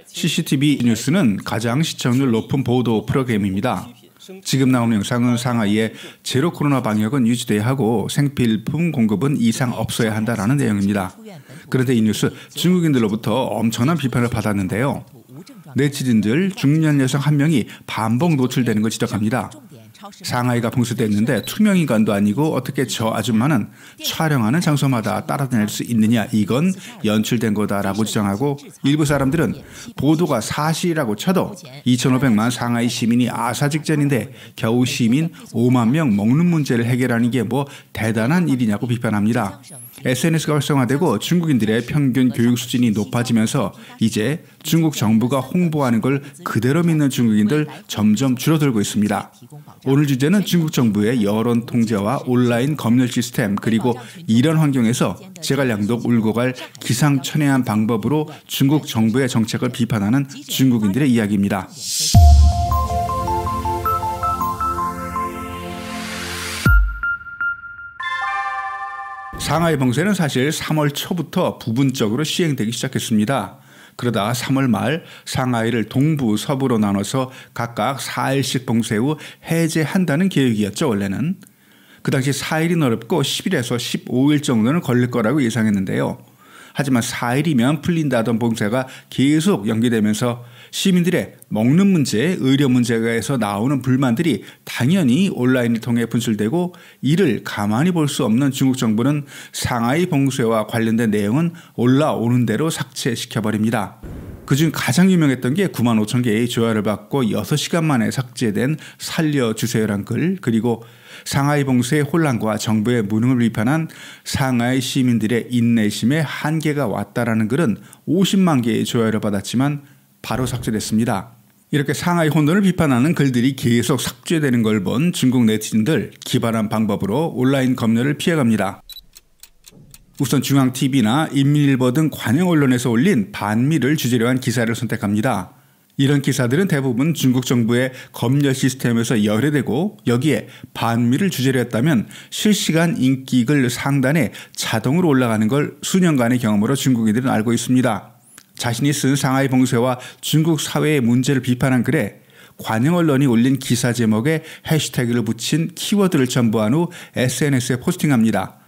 CCTV 뉴스는 가장 시청률 높은 보도 프로그램입니다. 지금 나오는 영상은 상하이의 제로 코로나 방역은 유지돼야 하고 생필품 공급은 이상 없어야 한다라는 내용입니다. 그런데 이 뉴스 중국인들로부터 엄청난 비판을 받았는데요. 네티즌들 중년 여성 한 명이 반복 노출되는 걸 지적합니다. 상하이가 봉쇄됐는데 투명인간도 아니고 어떻게 저 아줌마는 촬영하는 장소마다 따라다닐 수 있느냐, 이건 연출된 거다라고 주장하고, 일부 사람들은 보도가 사실이라고 쳐도 2,500만 상하이 시민이 아사 직전인데 겨우 시민 5만 명 먹는 문제를 해결하는 게 뭐 대단한 일이냐고 비판합니다. SNS가 활성화되고 중국인들의 평균 교육 수준이 높아지면서 이제 중국 정부가 홍보하는 걸 그대로 믿는 중국인들 점점 줄어들고 있습니다. 오늘 주제는 중국 정부의 여론 통제와 온라인 검열 시스템, 그리고 이런 환경에서 제갈량독 울고 갈 기상천외한 방법으로 중국 정부의 정책을 비판하는 중국인들의 이야기입니다. 상하이 봉쇄는 사실 3월 초부터 부분적으로 시행되기 시작했습니다. 그러다 3월 말 상하이를 동부, 서부로 나눠서 각각 4일씩 봉쇄 후 해제한다는 계획이었죠, 원래는. 그 당시 4일이 어렵고 10일에서 15일 정도는 걸릴 거라고 예상했는데요. 하지만 4일이면 풀린다던 봉쇄가 계속 연기되면서 시민들의 먹는 문제, 의료 문제에서 나오는 불만들이 당연히 온라인을 통해 분출되고, 이를 가만히 볼 수 없는 중국 정부는 상하이 봉쇄와 관련된 내용은 올라오는 대로 삭제시켜버립니다. 그중 가장 유명했던 게 9만 5천 개의 조회를 받고 6시간 만에 삭제된 살려주세요란 글, 그리고 상하이 봉쇄의 혼란과 정부의 무능을 비판한 상하이 시민들의 인내심에 한계가 왔다라는 글은 50만 개의 조회를 받았지만 바로 삭제됐습니다. 이렇게 상하이 혼돈을 비판하는 글들이 계속 삭제되는 걸 본 중국 네티즌들, 기발한 방법으로 온라인 검열을 피해갑니다. 우선 중앙TV나 인민일보 등 관영 언론에서 올린 반미를 주제로 한 기사를 선택합니다. 이런 기사들은 대부분 중국 정부의 검열 시스템에서 열애되고, 여기에 반미를 주제로 했다면 실시간 인기글 상단에 자동으로 올라가는 걸 수년간의 경험으로 중국인들은 알고 있습니다. 자신이 쓴 상하이 봉쇄와 중국 사회의 문제를 비판한 글에 관영 언론이 올린 기사 제목에 해시태그를 붙인 키워드를 첨부한 후 SNS에 포스팅합니다.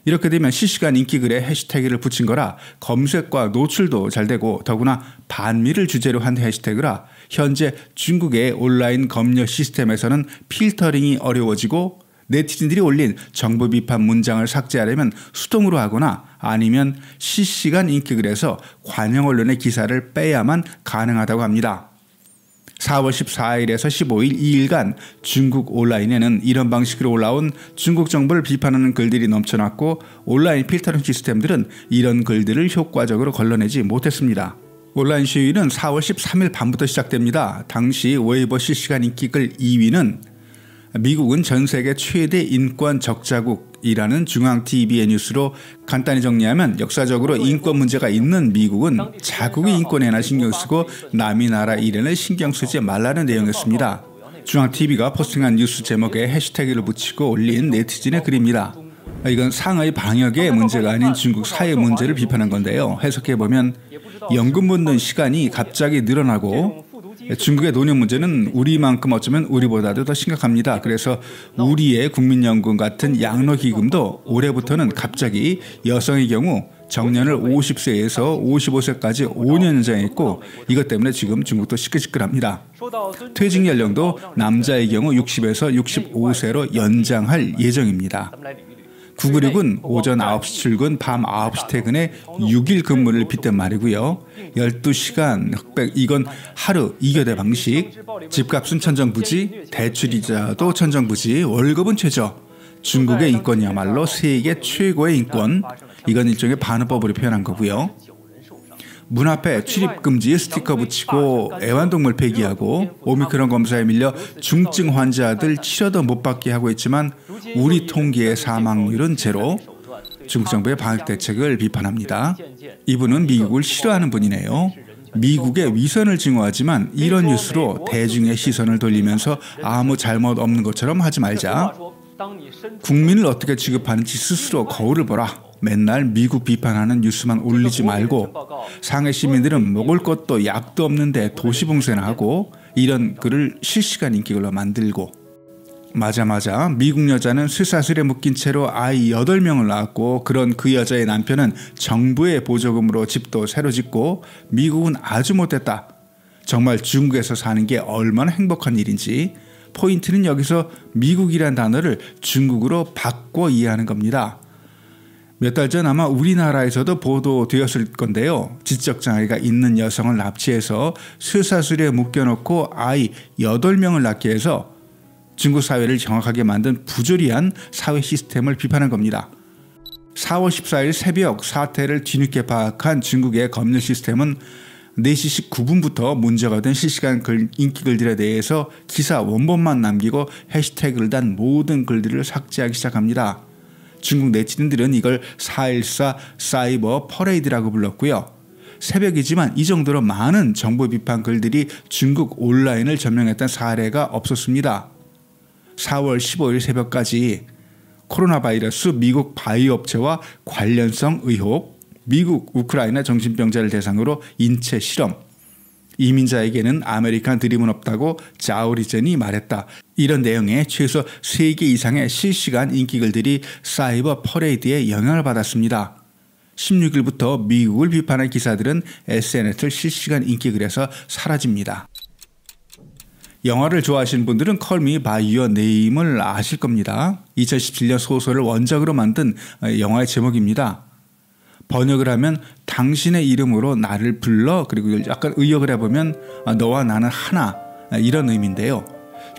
이렇게 되면 실시간 인기글에 해시태그를 붙인 거라 검색과 노출도 잘 되고, 더구나 반미를 주제로 한 해시태그라 현재 중국의 온라인 검열 시스템에서는 필터링이 어려워지고, 네티즌들이 올린 정부 비판 문장을 삭제하려면 수동으로 하거나 아니면 실시간 인기글에서 관영 언론의 기사를 빼야만 가능하다고 합니다. 4월 14일에서 15일 2일간 중국 온라인에는 이런 방식으로 올라온 중국 정부를 비판하는 글들이 넘쳐났고, 온라인 필터링 시스템들은 이런 글들을 효과적으로 걸러내지 못했습니다. 온라인 시위는 4월 13일 밤부터 시작됩니다. 당시 웨이보 실시간 인기글 2위는 미국은 전 세계 최대 인권 적자국이라는 중앙TV의 뉴스로, 간단히 정리하면 역사적으로 인권 문제가 있는 미국은 자국의 인권에나 신경 쓰고 남의 나라 일에는 신경 쓰지 말라는 내용이었습니다. 중앙TV가 포스팅한 뉴스 제목에 해시태그를 붙이고 올린 네티즌의 글입니다. 이건 상하이 방역의 문제가 아닌 중국 사회 문제를 비판한 건데요. 해석해보면 연금 묻는 시간이 갑자기 늘어나고, 중국의 노년 문제는 우리만큼 어쩌면 우리보다도 더 심각합니다. 그래서 우리의 국민연금 같은 양로기금도 올해부터는 갑자기 여성의 경우 정년을 50세에서 55세까지 5년 연장했고, 이것 때문에 지금 중국도 시끌시끌합니다. 퇴직 연령도 남자의 경우 60에서 65세로 연장할 예정입니다. 996은 오전 9시 출근, 밤 9시 퇴근에 6일 근무를 빗댄 말이고요. 12시간 흑백, 이건 하루 2교대 방식, 집값은 천정부지, 대출이자도 천정부지, 월급은 최저. 중국의 인권이야말로 세계 최고의 인권, 이건 일종의 반어법으로 표현한 거고요. 문 앞에 출입금지 스티커 붙이고 애완동물 폐기하고, 오미크론 검사에 밀려 중증 환자들 치료도 못 받게 하고 있지만 우리 통계의 사망률은 제로. 중국 정부의 방역 대책을 비판합니다. 이분은 미국을 싫어하는 분이네요. 미국의 위선을 증오하지만 이런 뉴스로 대중의 시선을 돌리면서 아무 잘못 없는 것처럼 하지 말자. 국민을 어떻게 취급하는지 스스로 거울을 보라. 맨날 미국 비판하는 뉴스만 올리지 말고 상해 시민들은 먹을 것도 약도 없는데 도시봉쇄나 하고 이런 글을 실시간 인기글로 만들고 맞아 미국 여자는 쇠사슬에 묶인 채로 아이 8명을 낳았고 그런 그 여자의 남편은 정부의 보조금으로 집도 새로 짓고 미국은 아주 못됐다. 정말 중국에서 사는 게 얼마나 행복한 일인지 포인트는 여기서 미국이란 단어를 중국으로 바꿔 이해하는 겁니다. 몇 달 전 아마 우리나라에서도 보도되었을 건데요. 지적장애가 있는 여성을 납치해서 쇠사슬에 묶여놓고 아이 8명을 낳게 해서 중국 사회를 정확하게 만든 부조리한 사회 시스템을 비판한 겁니다. 4월 14일 새벽 사태를 뒤늦게 파악한 중국의 검열 시스템은 4시 19분부터 문제가 된 실시간 인기글들에 대해서 기사 원본만 남기고 해시태그를 단 모든 글들을 삭제하기 시작합니다. 중국 네티즌들은 이걸 4.14 사이버 퍼레이드라고 불렀고요. 새벽이지만 이 정도로 많은 정보 비판 글들이 중국 온라인을 점령했던 사례가 없었습니다. 4월 15일 새벽까지 코로나 바이러스 미국 바이오 업체와 관련성 의혹, 미국 우크라이나 정신병자를 대상으로 인체 실험, 이민자에게는 아메리칸 드림은 없다고 자오리젠이 말했다. 이런 내용의 최소 3개 이상의 실시간 인기글들이 사이버 퍼레이드에 영향을 받았습니다. 16일부터 미국을 비판한 기사들은 SNS 실시간 인기글에서 사라집니다. 영화를 좋아하시는 분들은 Call Me By Your Name을 아실 겁니다. 2017년 소설을 원작으로 만든 영화의 제목입니다. 번역을 하면 당신의 이름으로 나를 불러, 그리고 약간 의역을 해보면 너와 나는 하나, 이런 의미인데요.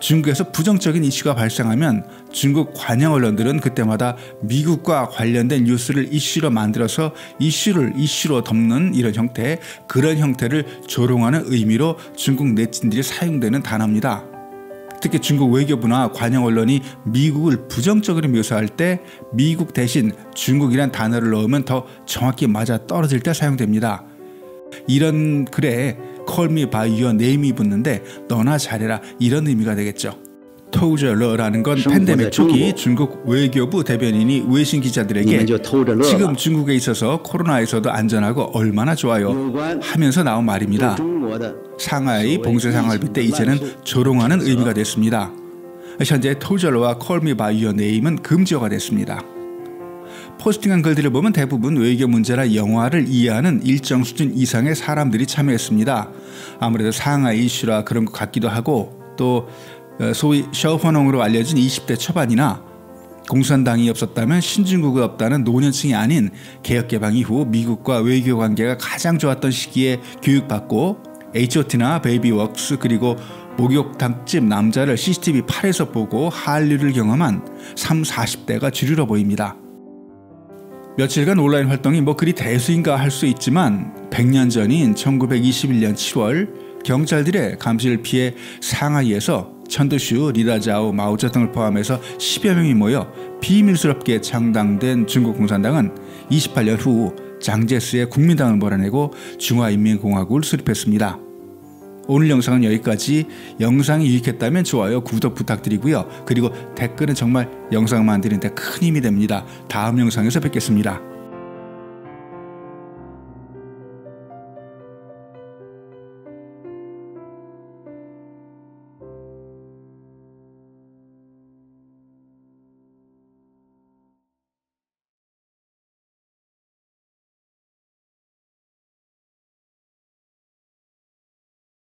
중국에서 부정적인 이슈가 발생하면 중국 관영 언론들은 그때마다 미국과 관련된 뉴스를 이슈로 만들어서 이슈를 이슈로 덮는 이런 형태, 그런 형태를 조롱하는 의미로 중국 네티즌들이 사용되는 단어입니다. 특히 중국 외교부나 관영 언론이 미국을 부정적으로 묘사할 때 미국 대신 중국이란 단어를 넣으면 더 정확히 맞아 떨어질 때 사용됩니다. 이런 글에 Call Me By Your Name이 붙는데 너나 잘해라, 이런 의미가 되겠죠. 토우저러라는 건 팬데믹 초기 중국 외교부 대변인이 외신 기자들에게 지금 중국에 있어서 코로나에서도 안전하고 얼마나 좋아요 하면서 나온 말입니다. 상하이 봉쇄 상황을 빗대 이제는 조롱하는 의미가 됐습니다. 현재 토우저러와 Call Me By Your Name은 금지어가 됐습니다. 포스팅한 글들을 보면 대부분 외교 문제나 영화를 이해하는 일정 수준 이상의 사람들이 참여했습니다. 아무래도 상하이 이슈라 그런 것 같기도 하고, 또 소위 셔퍼농으로 알려진 20대 초반이나 공산당이 없었다면 신중국이 없다는 노년층이 아닌 개혁개방 이후 미국과 외교 관계가 가장 좋았던 시기에 교육받고 H.O.T나 베이비웍스 그리고 목욕탕집 남자를 CCTV 8에서 보고 한류를 경험한 30, 40대가 주류로 보입니다. 며칠간 온라인 활동이 그리 대수인가 할 수 있지만 100년 전인 1921년 7월 경찰들의 감시를 피해 상하이에서 천도슈, 리다자오, 마오쩌둥을 포함해서 10여 명이 모여 비밀스럽게 창당된 중국 공산당은 28년 후 장제스의 국민당을 몰아내고 중화인민공화국을 수립했습니다. 오늘 영상은 여기까지. 영상이 유익했다면 좋아요, 구독 부탁드리고요. 그리고 댓글은 정말 영상 만드는 데 큰 힘이 됩니다. 다음 영상에서 뵙겠습니다.